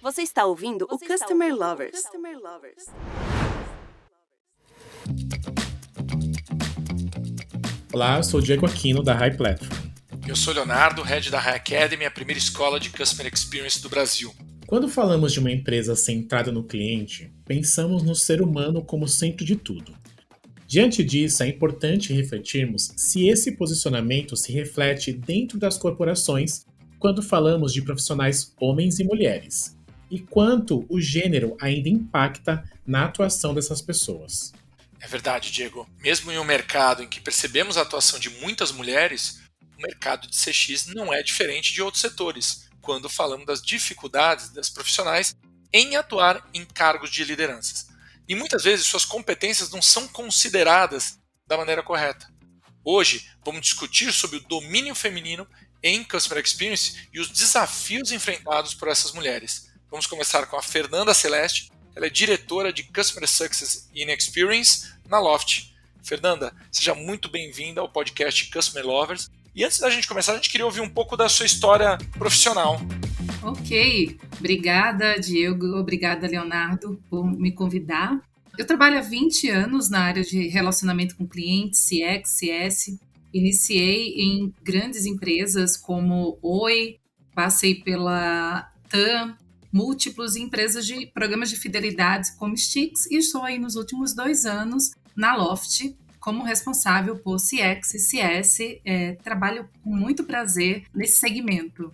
Você está ouvindo o Customer Lovers. Olá, eu sou o Diego Aquino, da High Platform. Eu sou Leonardo, Head da High Academy, a primeira escola de Customer Experience do Brasil. Quando falamos de uma empresa centrada no cliente, pensamos no ser humano como centro de tudo. Diante disso, é importante refletirmos se esse posicionamento se reflete dentro das corporações quando falamos de profissionais homens e mulheres, e quanto o gênero ainda impacta na atuação dessas pessoas. É verdade, Diego. Mesmo em um mercado em que percebemos a atuação de muitas mulheres, o mercado de CX não é diferente de outros setores, quando falamos das dificuldades das profissionais em atuar em cargos de lideranças. E muitas vezes suas competências não são consideradas da maneira correta. Hoje, vamos discutir sobre o domínio feminino em Customer Experience e os desafios enfrentados por essas mulheres. Vamos começar com a Fernanda Celeste. Ela é diretora de Customer Success and Experience na Loft. Fernanda, seja muito bem-vinda ao podcast Customer Lovers. E antes da gente começar, a gente queria ouvir um pouco da sua história profissional. Ok, obrigada, Diego, obrigada, Leonardo, por me convidar. Eu trabalho há 20 anos na área de relacionamento com clientes, CX, CS. Iniciei em grandes empresas como Oi, passei pela TAM, múltiplas empresas de programas de fidelidade como Stix e estou aí nos últimos 2 anos na Loft como responsável por CX e CS. Trabalho com muito prazer nesse segmento.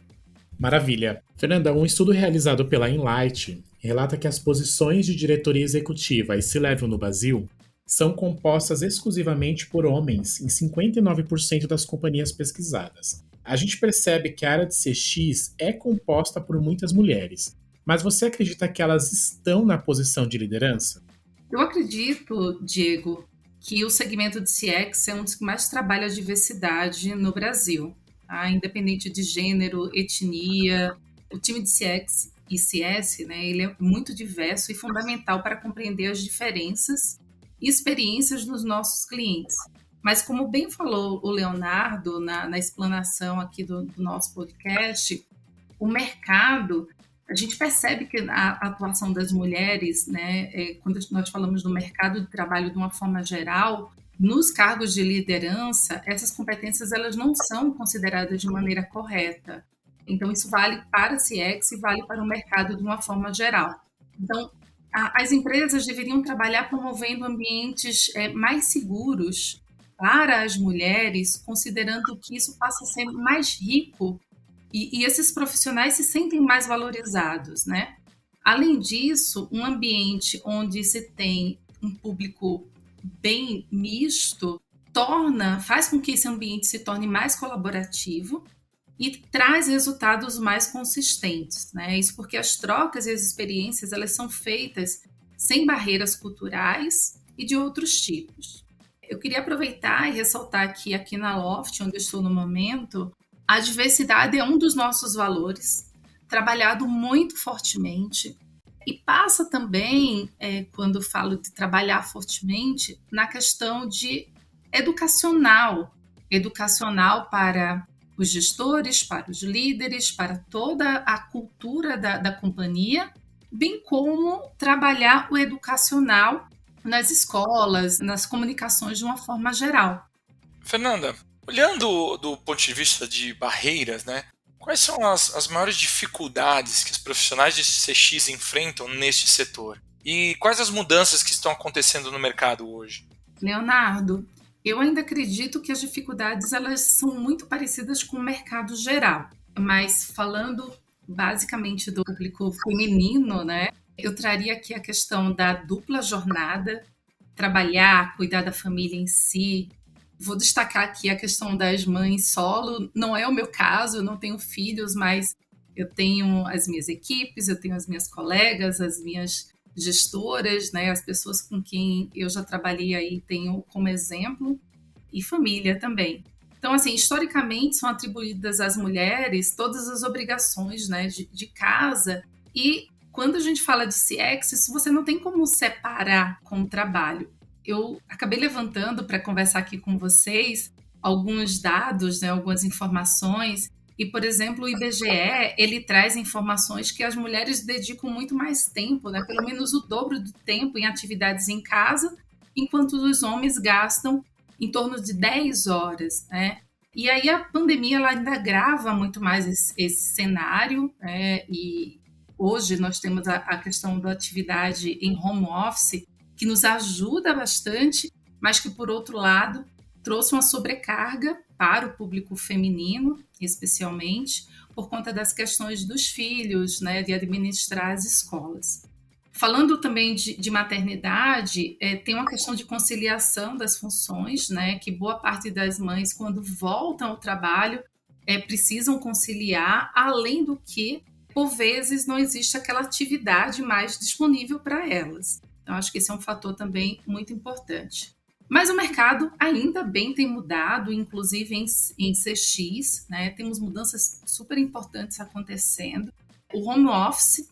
Maravilha! Fernanda, um estudo realizado pela Enlight relata que as posições de diretoria executiva e C-Level no Brasil são compostas exclusivamente por homens em 59% das companhias pesquisadas. A gente percebe que a área de CX é composta por muitas mulheres, mas você acredita que elas estão na posição de liderança? Eu acredito, Diego, que o segmento de CX é um dos que mais trabalha a diversidade no Brasil. Independente de gênero, etnia, o time de CX e CS, ele é muito diverso e fundamental para compreender as diferenças e experiências dos nossos clientes. Mas como bem falou o Leonardo na explanação aqui do nosso podcast, o mercado, a gente percebe que a atuação das mulheres, quando nós falamos do mercado de trabalho de uma forma geral, nos cargos de liderança, essas competências elas não são consideradas de maneira correta. Então, isso vale para a CX e vale para o mercado de uma forma geral. Então, as empresas deveriam trabalhar promovendo ambientes mais seguros para as mulheres, considerando que isso passa a ser mais rico e esses profissionais se sentem mais valorizados, né? Além disso, um ambiente onde se tem um público bem misto faz com que esse ambiente se torne mais colaborativo e traz resultados mais consistentes, né? Isso porque as trocas e as experiências elas são feitas sem barreiras culturais e de outros tipos. Eu queria aproveitar e ressaltar que aqui na Loft, onde eu estou no momento, a diversidade é um dos nossos valores, trabalhado muito fortemente. E passa também, quando falo de trabalhar fortemente, na questão de educacional para os gestores, para os líderes, para toda a cultura da companhia, bem como trabalhar o educacional nas escolas, nas comunicações de uma forma geral. Fernanda, olhando do ponto de vista de barreiras, quais são as maiores dificuldades que os profissionais de CX enfrentam neste setor? E quais as mudanças que estão acontecendo no mercado hoje? Leonardo, eu ainda acredito que as dificuldades elas são muito parecidas com o mercado geral, mas falando basicamente do público feminino, eu traria aqui a questão da dupla jornada, trabalhar, cuidar da família em si. Vou destacar aqui a questão das mães solo. Não é o meu caso, eu não tenho filhos, mas eu tenho as minhas equipes, eu tenho as minhas colegas, as minhas gestoras, as pessoas com quem eu já trabalhei aí tenho como exemplo, e família também. Então, assim, historicamente são atribuídas às mulheres todas as obrigações de casa, e quando a gente fala de CX, isso você não tem como separar com o trabalho. Eu acabei levantando para conversar aqui com vocês alguns dados, algumas informações, E, por exemplo, o IBGE, ele traz informações que as mulheres dedicam muito mais tempo, né? Pelo menos o dobro do tempo em atividades em casa, enquanto os homens gastam em torno de 10 horas, né? E aí a pandemia ela ainda agrava muito mais esse cenário, né? E hoje nós temos a questão da atividade em home office, que nos ajuda bastante, mas que, por outro lado, trouxe uma sobrecarga para o público feminino, especialmente, por conta das questões dos filhos, né, de administrar as escolas. Falando também de maternidade, tem uma questão de conciliação das funções, né, que boa parte das mães, quando voltam ao trabalho, precisam conciliar, além do que, por vezes, não existe aquela atividade mais disponível para elas. Então, acho que esse é um fator também muito importante. Mas o mercado ainda bem tem mudado, inclusive em CX, né? Temos mudanças super importantes acontecendo. O home office,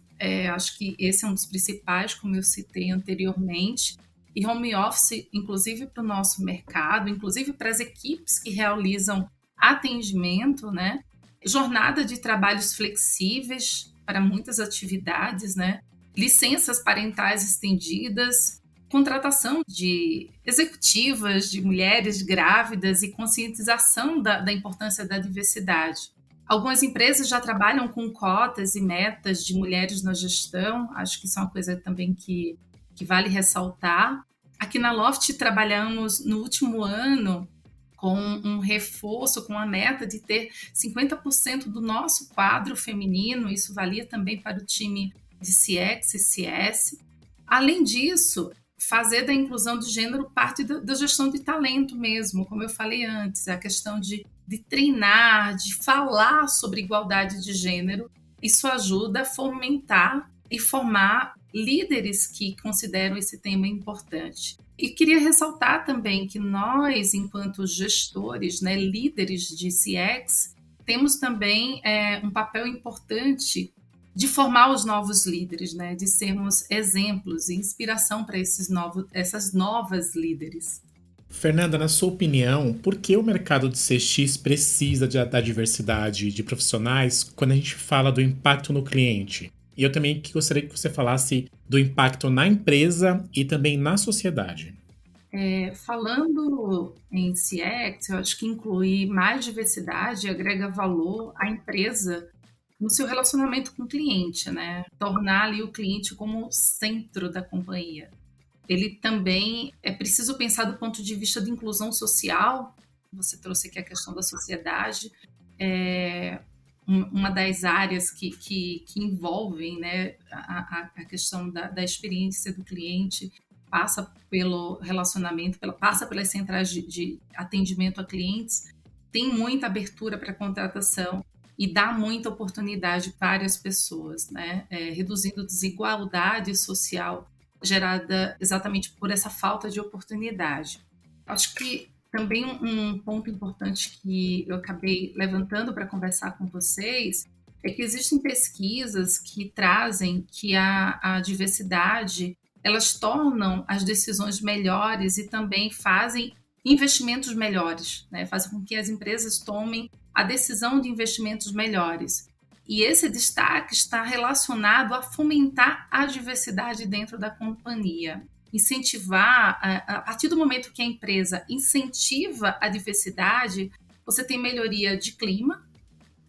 acho que esse é um dos principais, como eu citei anteriormente, e home office, inclusive para o nosso mercado, inclusive para as equipes que realizam atendimento, né? Jornada de trabalhos flexíveis para muitas atividades, né? Licenças parentais estendidas, contratação de executivas, de mulheres grávidas e conscientização da importância da diversidade. Algumas empresas já trabalham com cotas e metas de mulheres na gestão, acho que isso é uma coisa também que vale ressaltar. Aqui na Loft trabalhamos no último ano com um reforço, com a meta de ter 50% do nosso quadro feminino, isso valia também para o time de CX e CS. Além disso, fazer da inclusão de gênero parte da gestão de talento mesmo, como eu falei antes, a questão de treinar, de falar sobre igualdade de gênero, isso ajuda a fomentar e formar líderes que consideram esse tema importante. E queria ressaltar também que nós, enquanto gestores, né, líderes de CX, temos também um papel importante de formar os novos líderes, né? De sermos exemplos e inspiração para essas novas líderes. Fernanda, na sua opinião, por que o mercado de CX precisa da diversidade de profissionais quando a gente fala do impacto no cliente? E eu também gostaria que você falasse do impacto na empresa e também na sociedade. Falando em CX, eu acho que incluir mais diversidade agrega valor à empresa no seu relacionamento com o cliente, né? Tornar ali o cliente como centro da companhia. Ele também é preciso pensar do ponto de vista de inclusão social. Você trouxe aqui a questão da sociedade, uma das áreas que envolvem, né, a questão da experiência do cliente, passa pelo relacionamento, passa pelas centrais de atendimento a clientes, tem muita abertura para contratação e dá muita oportunidade para as pessoas, né? Reduzindo desigualdade social gerada exatamente por essa falta de oportunidade. Acho que também um ponto importante que eu acabei levantando para conversar com vocês é que existem pesquisas que trazem que a diversidade, elas tornam as decisões melhores e também fazem investimentos melhores, né? Fazem com que as empresas tomem a decisão de investimentos melhores. E esse destaque está relacionado a fomentar a diversidade dentro da companhia. Incentivar, a partir do momento que a empresa incentiva a diversidade, você tem melhoria de clima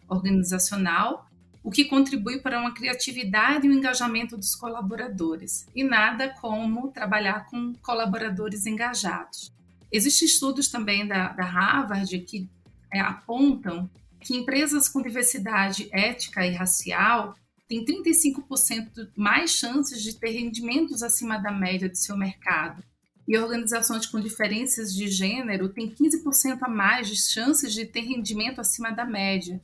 organizacional, o que contribui para uma criatividade e um engajamento dos colaboradores. E nada como trabalhar com colaboradores engajados. Existem estudos também da Harvard que apontam que empresas com diversidade étnica e racial têm 35% mais chances de ter rendimentos acima da média de seu mercado. E organizações com diferenças de gênero têm 15% a mais de chances de ter rendimento acima da média.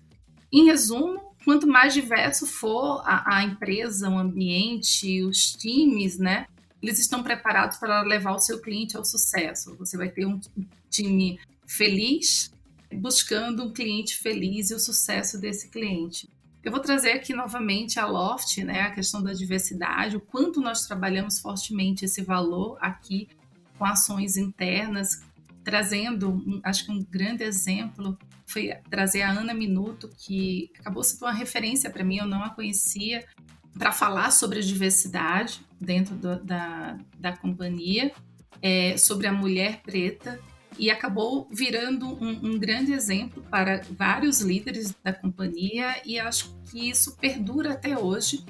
Em resumo, quanto mais diverso for a empresa, o ambiente, os times, né, eles estão preparados para levar o seu cliente ao sucesso. Você vai ter um time feliz, buscando um cliente feliz e o sucesso desse cliente. Eu vou trazer aqui novamente a Loft, né, a questão da diversidade, o quanto nós trabalhamos fortemente esse valor aqui com ações internas, trazendo, acho que um grande exemplo foi trazer a Ana Minuto, que acabou sendo uma referência para mim, eu não a conhecia, para falar sobre a diversidade dentro da companhia, sobre a mulher preta, e acabou virando um grande exemplo para vários líderes da companhia, e acho que isso perdura até hoje.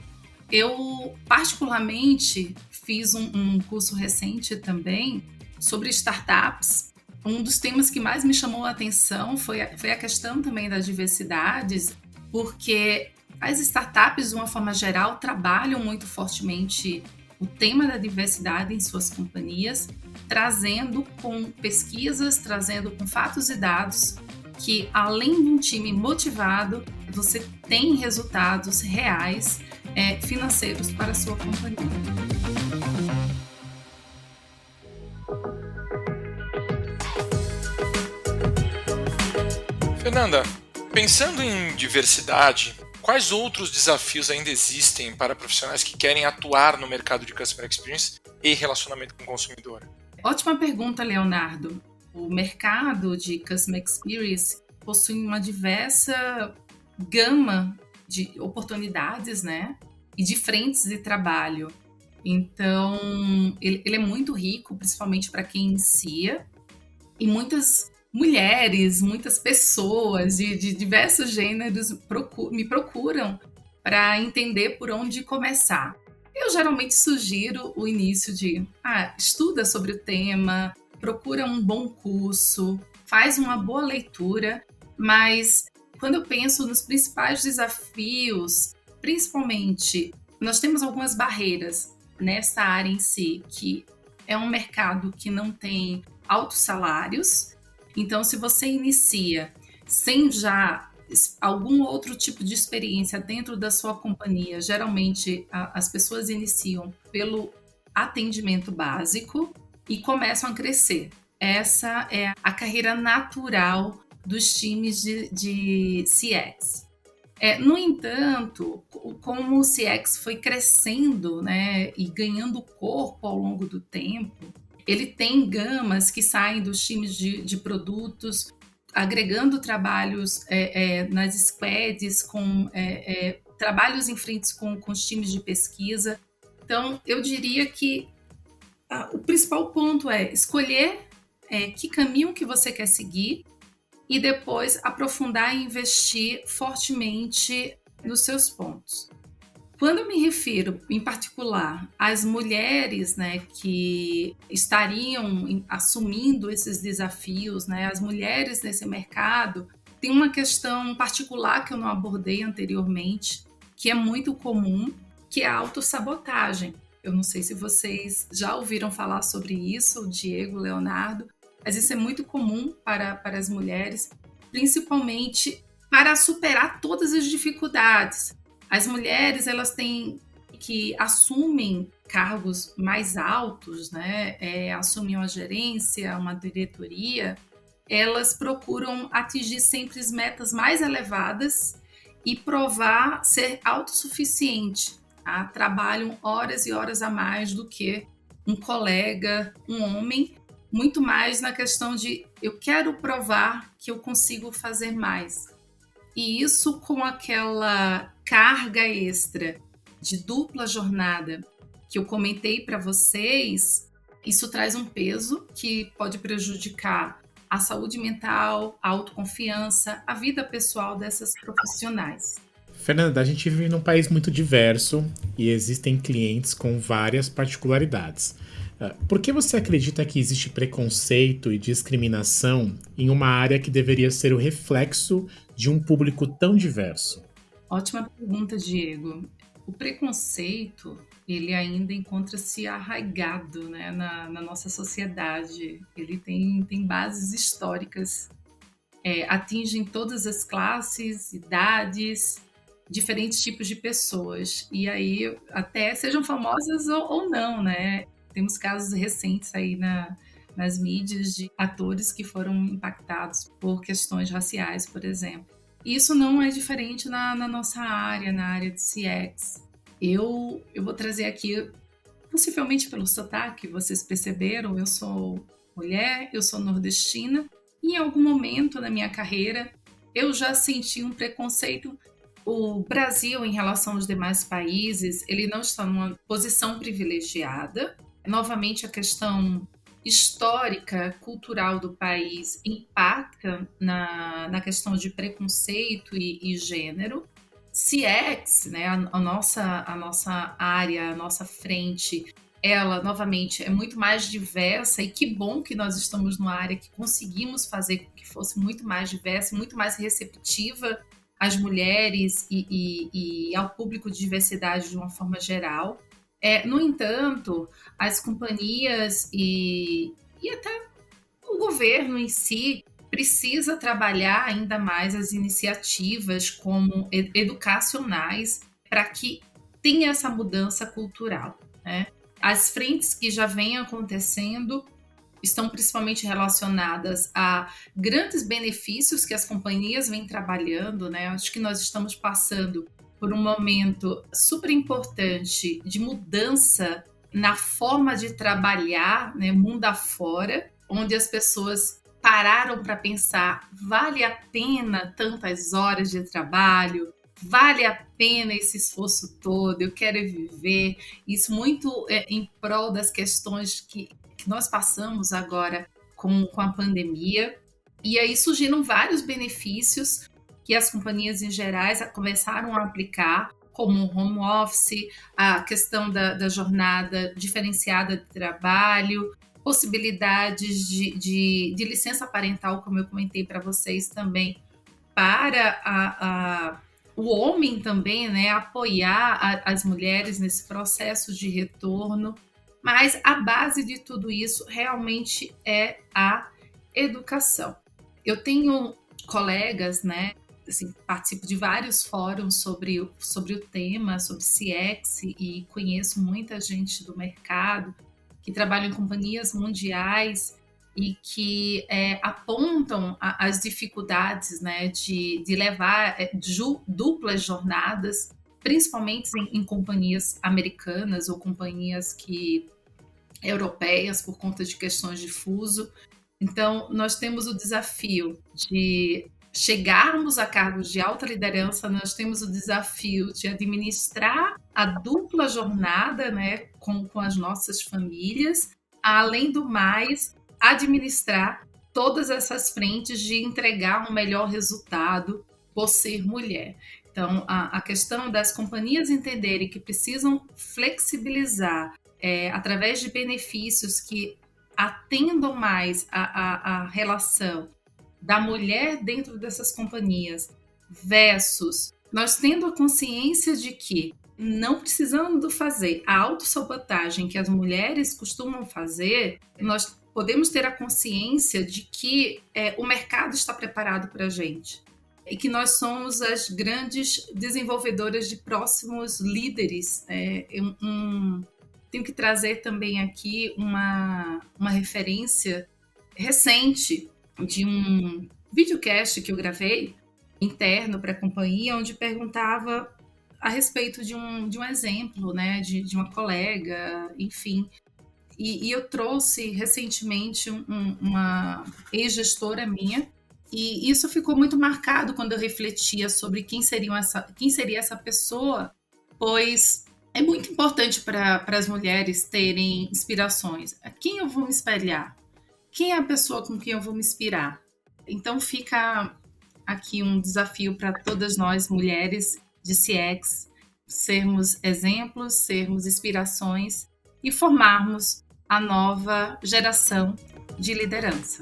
Eu, particularmente, fiz um curso recente também sobre startups. Um dos temas que mais me chamou a atenção foi a questão também das diversidades, porque as startups, de uma forma geral, trabalham muito fortemente o tema da diversidade em suas companhias, trazendo com pesquisas, trazendo com fatos e dados que, além de um time motivado, você tem resultados reais financeiros para a sua companhia. Fernanda, pensando em diversidade, quais outros desafios ainda existem para profissionais que querem atuar no mercado de Customer Experience e relacionamento com o consumidor? Ótima pergunta, Leonardo. O mercado de Customer Experience possui uma diversa gama de oportunidades, né? E de frentes de trabalho. Então, ele é muito rico, principalmente para quem inicia. E muitas mulheres, muitas pessoas de diversos gêneros me procuram para entender por onde começar. Eu geralmente sugiro o início de estuda sobre o tema, procura um bom curso, faz uma boa leitura, mas quando eu penso nos principais desafios, principalmente, nós temos algumas barreiras nessa área em si, que é um mercado que não tem altos salários. Então, se você inicia sem já algum outro tipo de experiência dentro da sua companhia, geralmente as pessoas iniciam pelo atendimento básico e começam a crescer. Essa é a carreira natural dos times de CX. No entanto, como o CX foi crescendo, né, e ganhando corpo ao longo do tempo, ele tem gamas que saem dos times de produtos, agregando trabalhos nas squads, com trabalhos em frente com os times de pesquisa. Então, eu diria que o principal ponto é escolher que caminho que você quer seguir e depois aprofundar e investir fortemente nos seus pontos. Quando eu me refiro, em particular, às mulheres, né, que estariam assumindo esses desafios, né, as mulheres nesse mercado, tem uma questão particular que eu não abordei anteriormente, que é muito comum, que é a autossabotagem. Eu não sei se vocês já ouviram falar sobre isso, Diego, Leonardo, mas isso é muito comum para as mulheres, principalmente para superar todas as dificuldades. As mulheres, elas têm que assumem cargos mais altos, né? Assumem uma gerência, uma diretoria, elas procuram atingir sempre as metas mais elevadas e provar ser autossuficiente. Tá? Trabalham horas e horas a mais do que um colega, um homem, muito mais na questão de eu quero provar que eu consigo fazer mais. E isso com aquela carga extra de dupla jornada que eu comentei para vocês, isso traz um peso que pode prejudicar a saúde mental, a autoconfiança, a vida pessoal dessas profissionais. Fernanda, a gente vive num país muito diverso e existem clientes com várias particularidades. Por que você acredita que existe preconceito e discriminação em uma área que deveria ser o reflexo de um público tão diverso? Ótima pergunta, Diego. O preconceito, ele ainda encontra-se arraigado, né, na nossa sociedade. Ele tem bases históricas, atingem todas as classes, idades, diferentes tipos de pessoas. E aí, até sejam famosas ou não, né? Temos casos recentes aí nas mídias de atores que foram impactados por questões raciais, por exemplo. Isso não é diferente na nossa área, na área de CX. Eu vou trazer aqui, possivelmente pelo sotaque, vocês perceberam, eu sou mulher, eu sou nordestina, e em algum momento na minha carreira eu já senti um preconceito. O Brasil, em relação aos demais países, ele não está numa posição privilegiada. Novamente, a questão histórica, cultural do país impacta na questão de preconceito e gênero. CX, né, a nossa área, a nossa frente, ela, novamente, é muito mais diversa, e que bom que nós estamos numa área que conseguimos fazer com que fosse muito mais diversa, muito mais receptiva às mulheres e ao público de diversidade de uma forma geral. No entanto, as companhias e até o governo em si precisa trabalhar ainda mais as iniciativas como educacionais para que tenha essa mudança cultural, né? As frentes que já vêm acontecendo estão principalmente relacionadas a grandes benefícios que as companhias vêm trabalhando, né? Acho que nós estamos passando por um momento super importante de mudança na forma de trabalhar, né, mundo afora, onde as pessoas pararam para pensar: vale a pena tantas horas de trabalho? Vale a pena esse esforço todo? Eu quero viver. Isso muito em prol das questões que nós passamos agora com a pandemia. E aí surgiram vários benefícios que as companhias em gerais começaram a aplicar, como o home office, a questão da jornada diferenciada de trabalho, possibilidades de licença parental, como eu comentei para vocês também, para o homem também, né, apoiar as mulheres nesse processo de retorno. Mas a base de tudo isso realmente é a educação. Eu tenho colegas, né, assim, participo de vários fóruns sobre o tema, sobre CX, e conheço muita gente do mercado que trabalha em companhias mundiais e que apontam as dificuldades, né, de levar duplas jornadas, principalmente em companhias americanas ou companhias europeias, por conta de questões de fuso. Então, nós temos o desafio de chegarmos a cargos de alta liderança, nós temos o desafio de administrar a dupla jornada, né, com as nossas famílias, além do mais, administrar todas essas frentes de entregar um melhor resultado por ser mulher. Então, a questão das companhias entenderem que precisam flexibilizar através de benefícios que atendam mais a relação da mulher dentro dessas companhias versus nós tendo a consciência de que não precisando fazer a autossabotagem que as mulheres costumam fazer, nós podemos ter a consciência de que o mercado está preparado para a gente e que nós somos as grandes desenvolvedoras de próximos líderes. Tenho que trazer também aqui uma referência recente de um videocast que eu gravei interno para a companhia, onde perguntava a respeito de um exemplo, né, de uma colega, enfim. E eu trouxe recentemente uma ex-gestora minha, e isso ficou muito marcado quando eu refletia sobre quem seria essa pessoa, pois é muito importante para as mulheres terem inspirações. A quem eu vou me espelhar? Quem é a pessoa com quem eu vou me inspirar? Então fica aqui um desafio para todas nós, mulheres de CX, sermos exemplos, sermos inspirações e formarmos a nova geração de liderança.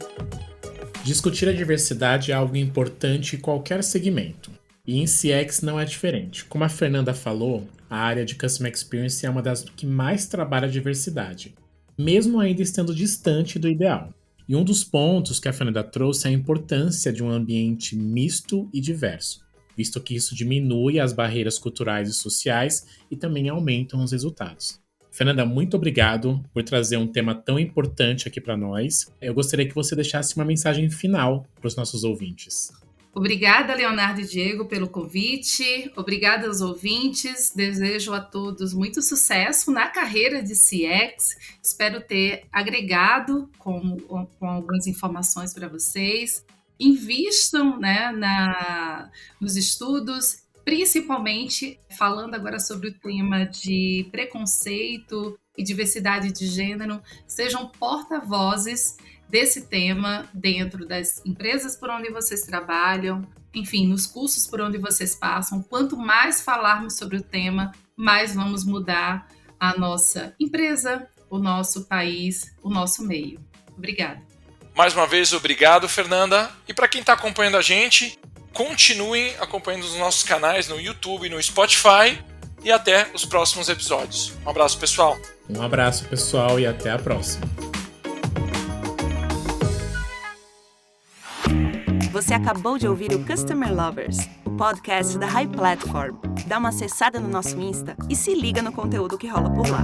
Discutir a diversidade é algo importante em qualquer segmento. E em CX não é diferente. Como a Fernanda falou, a área de Customer Experience é uma das que mais trabalha a diversidade, mesmo ainda estando distante do ideal. E um dos pontos que a Fernanda trouxe é a importância de um ambiente misto e diverso, visto que isso diminui as barreiras culturais e sociais e também aumentam os resultados. Fernanda, muito obrigado por trazer um tema tão importante aqui para nós. Eu gostaria que você deixasse uma mensagem final para os nossos ouvintes. Obrigada, Leonardo e Diego, pelo convite. Obrigada aos ouvintes. Desejo a todos muito sucesso na carreira de CX. Espero ter agregado com algumas informações para vocês. invistam, né, nos estudos, principalmente falando agora sobre o tema de preconceito e diversidade de gênero, sejam porta-vozes desse tema dentro das empresas por onde vocês trabalham, enfim, nos cursos por onde vocês passam. Quanto mais falarmos sobre o tema, mais vamos mudar a nossa empresa, o nosso país, o nosso meio. Obrigada. Mais uma vez, obrigado, Fernanda. E para quem está acompanhando a gente, continuem acompanhando os nossos canais no YouTube e no Spotify. E até os próximos episódios. Um abraço, pessoal. Um abraço, pessoal, e até a próxima. Você acabou de ouvir o Customer Lovers, o podcast da High Platform. Dá uma acessada no nosso Insta e se liga no conteúdo que rola por lá.